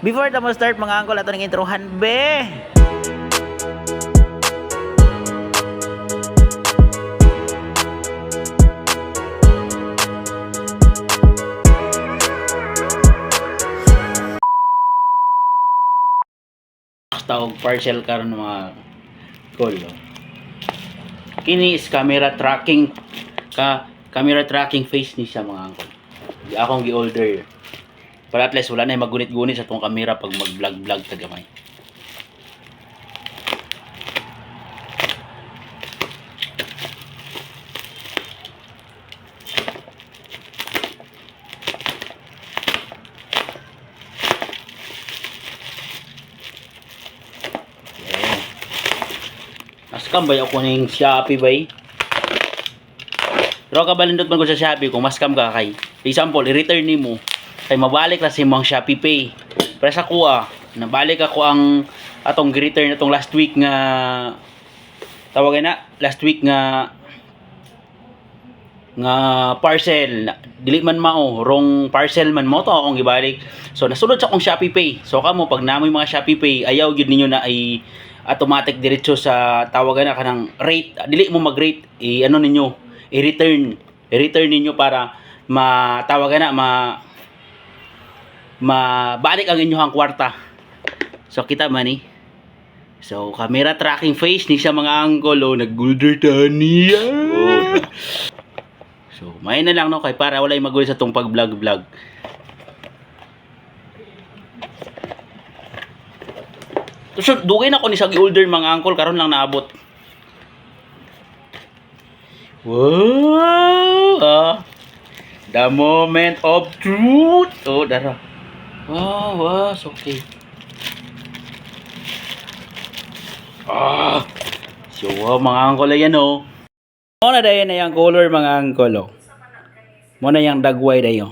Before ta mo start mga angkol, ato ning introhan be. Tawag parcel karon mga call. Kini is camera tracking face ni siya mga angkol. Di akong gi-order. Para at least wala na magunit-gunit sa tong camera pag mag-vlog tagamay. Maskam ba ako ning Shopee bay? Pero kabalindot man ko sa Shopee kung maskam ka kay. Example, i-return nimo kay mabalik na si mong Shopee Pay. Pero sa kuha, nabalik ako ang atong return atong last week nga tawagin na last week nga parcel dili man mao wrong parcel man mo to akong gibalik. So nasulod sa akong Shopee Pay. So kamo pag namoy mga Shopee Pay ayaw gyud ninyo na ay automatic diretso sa tawagan na kanang rate. Dili mo mag-rate ano ninyo i-return ninyo para matawagan na mabalik ang inyong kwarta. So kita man ni. So camera tracking face ni siya mga angle oh nag-golder tani. Oh. So may na lang no kay para walay magulo sa tong pag-vlog. So dugay na ko ni sa gi-order mga angkol karon lang naabot. Wow! The moment of truth. Oh, dara. Wow, okay. So mga angkol yan oh. Mo na dayon na yung color mga angkol oh. Mo na yung dagway dayon.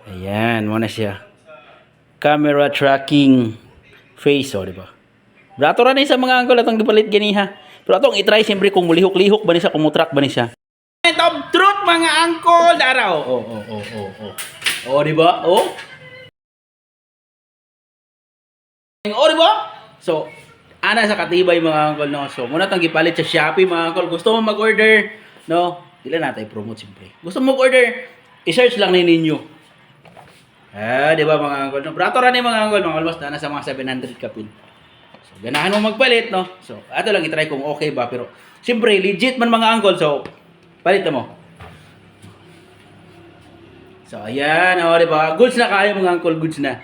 Ayan, mo na siya. Camera tracking face oh, di ba? Brato ra ni sa mga angkol atong gipalit gani ha. Pero atong i-try siyempre kung mulihok-lihok ba ni siya, kung mutrak ba ni siya. Moment of truth mga angkol, daraw. Oh, di ba? Oh, di ba? So, ana sa katibay mga angkol no. So, muna tang gipalit sa Shopee mga angkol. Gusto mo mag-order, no? Dili na tayo promote siyempre. Gusto mo mag-order, i-search lang ni ninyo. Di ba mga angkol? No? Brato ra ni mga angkol, mga almost na sa mga 700 kapin. So, ganahan mo magpalit, no? So, ato lang i-try kung okay ba. Pero, siyempre, legit man mga angkol. So, palit mo. So, ayan. O, diba? Goods na kayo mga angkol. Goods na.